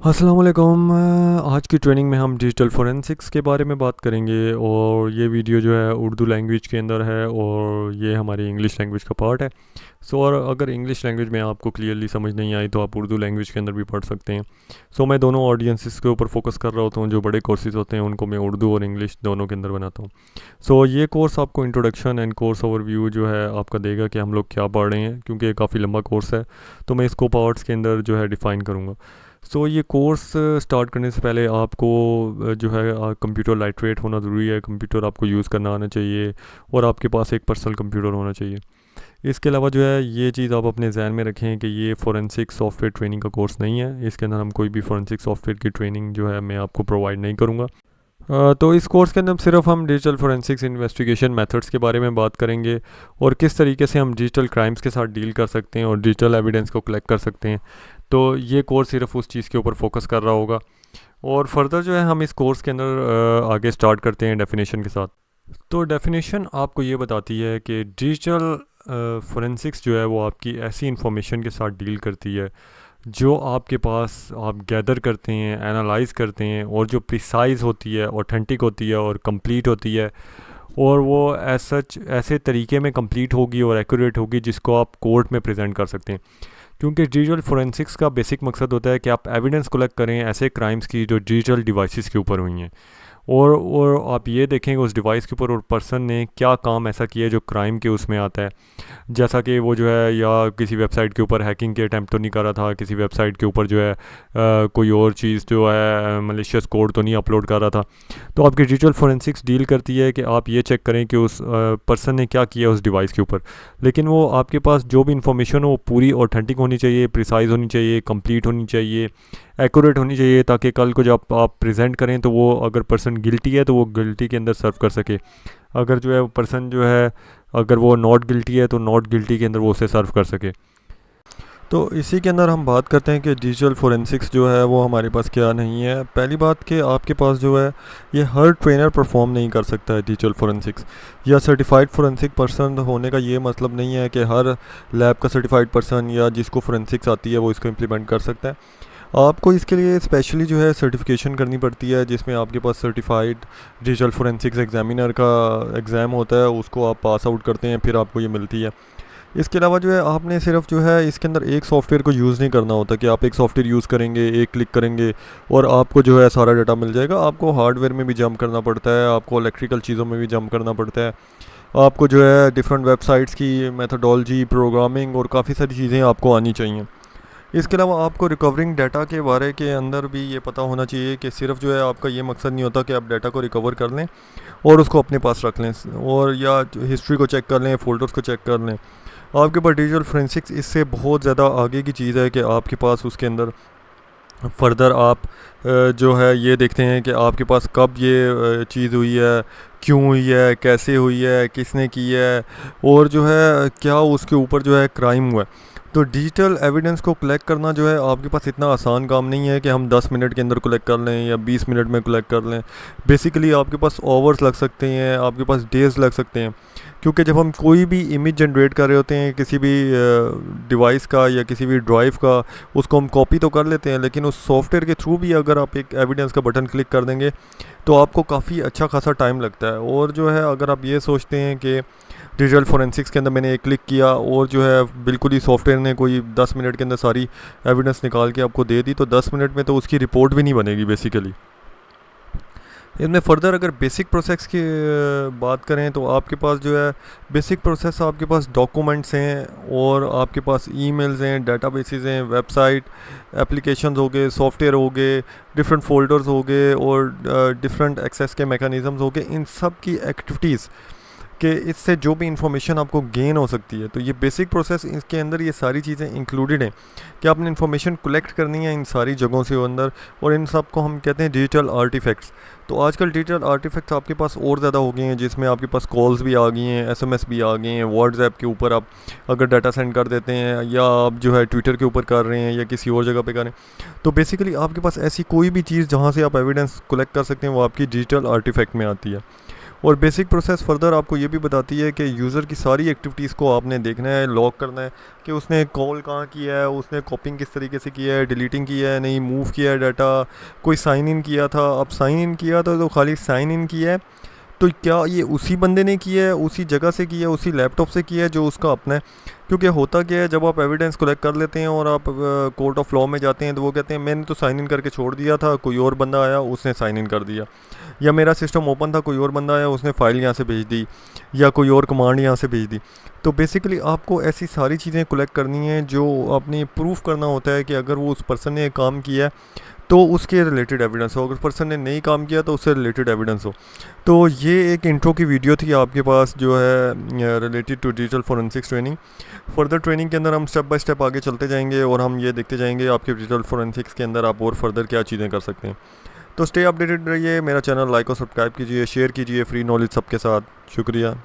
अस्सलाम वालेकुम। आज की ट्रेनिंग में हम डिजिटल फोरेंसिक्स के बारे में बात करेंगे और ये वीडियो जो है उर्दू लैंग्वेज के अंदर है और ये हमारी इंग्लिश लैंग्वेज का पार्ट है। और अगर इंग्लिश लैंग्वेज में आपको क्लियरली समझ नहीं आई तो आप उर्दू लैंग्वेज के अंदर भी पढ़ सकते हैं। मैं दोनों ऑडियंसिस के ऊपर फोकस कर रहा होता हूँ। जो बड़े कोर्सेज होते हैं उनको मैं उर्दू और इंग्लिश दोनों के अंदर बनाता हूँ। ये कोर्स आपको इंट्रोडक्शन एंड कोर्स ओवरव्यू जो है आपका देगा कि हम लोग क्या पढ़ रहे हैं, क्योंकि ये काफ़ी लंबा कोर्स है। तो मैं इसको पार्ट्स के अंदर जो है डिफ़ाइन करूँगा। ये कोर्स स्टार्ट करने से पहले आपको जो है कंप्यूटर लाइटवेट होना ज़रूरी है। कंप्यूटर आपको यूज़ करना आना चाहिए और आपके पास एक पर्सनल कंप्यूटर होना चाहिए। इसके अलावा जो है ये चीज़ आप अपने जहन में रखें कि ये फोरेंसिक सॉफ्टवेयर ट्रेनिंग का कोर्स नहीं है। इसके अंदर हम कोई भी फोरेंसिक सॉफ्टवेयर की ट्रेनिंग जो है मैं आपको प्रोवाइड नहीं करूँगा। तो इस कोर्स के अंदर सिर्फ हम डिजिटल फोरेंसिक्स इन्वेस्टिगेशन मेथड्स के बारे में बात करेंगे और किस तरीके से हम डिजिटल क्राइम्स के साथ डील कर सकते हैं और डिजिटल एविडेंस को कलेक्ट कर सकते हैं। तो ये कोर्स सिर्फ उस चीज़ के ऊपर फोकस कर रहा होगा। और फर्दर जो है हम इस कोर्स के अंदर आगे स्टार्ट करते हैं डेफिनेशन के साथ। तो डेफिनेशन आपको ये बताती है कि डिजिटल फोरेंसिक्स जो है वो आपकी ऐसी इंफॉर्मेशन के साथ डील करती है जो आपके पास आप गैदर करते हैं, एनालाइज करते हैं और जो प्रिसाइज होती है, ऑथेंटिक होती है और कंप्लीट होती है। और वो ऐसे तरीके में कंप्लीट होगी और एक्यूरेट होगी जिसको आप कोर्ट में प्रेजेंट कर सकते हैं। क्योंकि डिजिटल फोरेंसिक्स का बेसिक मकसद होता है कि आप एविडेंस कलेक्ट करें ऐसे क्राइम्स की जो डिजिटल डिवाइसेस के ऊपर हुई हैं और आप ये देखें उस डिवाइस के ऊपर और पर्सन ने क्या काम ऐसा किया जो क्राइम के उसमें आता है। जैसा कि वो जो है या किसी वेबसाइट के ऊपर हैकिंग के अटैम्प्ट तो नहीं कर रहा था, किसी वेबसाइट के ऊपर जो है कोई और चीज़ जो है मलिशियस कोड तो नहीं अपलोड कर रहा था। तो आपकी डिजिटल फोरेंसिक्स डील करती है कि आप ये चेक करें कि उस पर्सन ने क्या किया उस डिवाइस के ऊपर। लेकिन वो आपके पास जो भी इंफॉर्मेशन हो वो पूरी ऑथेंटिक होनी चाहिए, प्रिसाइज होनी चाहिए, कंप्लीट होनी चाहिए, एक्यूरेट होनी चाहिए, ताकि कल को जब आप प्रेजेंट करें तो वो अगर पर्सन गिल्टी है तो वो गिल्टी के अंदर सर्व कर सके। अगर जो है वो पर्सन जो है अगर वो नॉट गिल्टी है तो नॉट गिल्टी के अंदर वो उसे सर्व कर सके। तो इसी के अंदर हम बात करते हैं कि डिजिटल फोरेंसिक्स जो है वो हमारे पास क्या नहीं है। पहली बात कि आपके पास जो है ये हर ट्रेनर परफॉर्म नहीं कर सकता है डिजिटल फोरेंसिक्स, या सर्टिफाइड फोरेंसिक पर्सन होने का ये मतलब नहीं है कि हर लैब का सर्टिफाइड पर्सन या जिसको फोरेंसिक्स आती है वो इसको इम्प्लीमेंट कर सकता है। आपको इसके लिए स्पेशली जो है सर्टिफिकेशन करनी पड़ती है, जिसमें आपके पास सर्टिफाइड डिजिटल फोरेंसिक्स एग्जामिनर का एग्ज़ाम होता है, उसको आप पास आउट करते हैं फिर आपको ये मिलती है। इसके अलावा जो है आपने सिर्फ जो है इसके अंदर एक सॉफ्टवेयर को यूज़ नहीं करना होता कि आप एक सॉफ्टवेयर यूज़ करेंगे, एक क्लिक करेंगे और आपको जो है सारा डाटा मिल जाएगा। आपको हार्डवेयर में भी जंप करना पड़ता है, आपको इलेक्ट्रिकल चीज़ों में भी जंप करना पड़ता है, आपको जो है डिफरेंट वेबसाइट्स की मेथडोलॉजी, प्रोग्रामिंग और काफ़ी सारी चीज़ें आपको आनी चाहिए। इसके अलावा आपको रिकवरिंग डाटा के बारे के अंदर भी ये पता होना चाहिए कि सिर्फ जो है आपका ये मकसद नहीं होता कि आप डाटा को रिकवर कर लें और उसको अपने पास रख लें और या हिस्ट्री को चेक कर लें, फोल्डर्स को चेक कर लें। आपके पास डिजिटल फोरेंसिक्स इससे बहुत ज़्यादा आगे की चीज़ है कि आपके पास उसके अंदर फर्दर आप जो है ये देखते हैं कि आपके पास कब ये चीज़ हुई है, क्यों हुई है, कैसे हुई है, किसने की है और जो है क्या उसके ऊपर जो है क्राइम हुआ है। तो डिजिटल एविडेंस को कलेक्ट करना जो है आपके पास इतना आसान काम नहीं है कि हम 10 मिनट के अंदर कलेक्ट कर लें या 20 मिनट में कलेक्ट कर लें। बेसिकली आपके पास आवर्स लग सकते हैं, आपके पास डेज़ लग सकते हैं, क्योंकि जब हम कोई भी इमेज जनरेट कर रहे होते हैं किसी भी डिवाइस का या किसी भी ड्राइव का, उसको हम कॉपी तो कर लेते हैं, लेकिन उस सॉफ्टवेयर के थ्रू भी अगर आप एक एविडेंस का बटन क्लिक कर देंगे तो आपको काफ़ी अच्छा खासा टाइम लगता है। और जो है अगर आप ये सोचते हैं कि डिजिटल फोरेंसिक्स के अंदर मैंने एक क्लिक किया और जो है बिल्कुल ही सॉफ्टवेयर ने कोई 10 मिनट के अंदर सारी एविडेंस निकाल के आपको दे दी, तो 10 मिनट में तो उसकी रिपोर्ट भी नहीं बनेगी बेसिकली। इसमें फर्दर अगर बेसिक प्रोसेस की बात करें तो आपके पास जो है बेसिक प्रोसेस आपके पास डॉक्यूमेंट्स हैं और आपके पास ईमेल्स हैं, डेटाबेसेस हैं, वेबसाइट एप्लीकेशंस हो गए, सॉफ्टवेयर हो गए, डिफरेंट फोल्डर्स हो गए और डिफरेंट एक्सेस के मैकेनिज़म्स हो गए। इन सब की एक्टिविटीज़ कि इससे जो भी इंफॉर्मेशन आपको गेन हो सकती है, तो ये बेसिक प्रोसेस इसके अंदर ये सारी चीज़ें इंक्लूडेड हैं कि आपने इन्फॉर्मेशन कलेक्ट करनी है इन सारी जगहों से अंदर, और इन सब को हम कहते हैं डिजिटल आर्टिफैक्ट्स। तो आजकल डिजिटल आर्टिफैक्ट्स आपके पास और ज़्यादा हो गए हैं, जिसमें आपके पास कॉल्स भी आ गई हैं, एसएमएस भी आ गए हैं, व्हाट्सएप के ऊपर आप अगर डाटा सेंड कर देते हैं या आप जो है ट्विटर के ऊपर कर रहे हैं या किसी और जगह पे कर रहे हैं, तो बेसिकली आपके पास ऐसी कोई भी चीज़ जहाँ से आप एविडेंस कलेक्ट कर सकते हैं वो आपकी डिजिटल आर्टिफैक्ट में आती है। और बेसिक प्रोसेस फर्दर आपको ये भी बताती है कि यूज़र की सारी एक्टिविटीज़ को आपने देखना है, लॉग करना है कि उसने कॉल कहाँ किया है, उसने कॉपिंग किस तरीके से किया है, डिलीटिंग किया है नहीं, मूव किया है डाटा, कोई साइन इन किया था, अब साइन इन किया था तो खाली साइन इन किया है तो क्या ये उसी बंदे ने किया है, उसी जगह से किया है, उसी लैपटॉप से किया है जो उसका अपना है। क्योंकि होता क्या है, जब आप एविडेंस कलेक्ट कर लेते हैं और आप कोर्ट ऑफ लॉ में जाते हैं तो वो कहते हैं मैंने तो साइन इन करके छोड़ दिया था, कोई और बंदा आया उसने साइन इन कर दिया, या मेरा सिस्टम ओपन था कोई और बंदा आया उसने फ़ाइल यहाँ से भेज दी, या कोई और कमांड यहाँ से भेज दी। तो बेसिकली आपको ऐसी सारी चीज़ें कलेक्ट करनी है जो आपने प्रूफ करना होता है कि अगर वो उस पर्सन ने काम किया है तो उसके रिलेटेड एविडेंस हो, अगर पर्सन ने नहीं काम किया तो उससे रिलेटेड एविडेंस हो। तो ये एक इंट्रो की वीडियो थी आपके पास जो है related to digital forensics training. Further training के अंदर हम स्टेप बाय स्टेप आगे चलते जाएंगे और हम ये देखते जाएंगे आपके डिजिटल फोरेंसिक्स के अंदर आप और फर्दर क्या चीज़ें कर सकते हैं। तो स्टे अपडेटेड रहिए, मेरा चैनल लाइक और सब्सक्राइब कीजिए, शेयर कीजिए फ्री नॉलेज सबके साथ। शुक्रिया।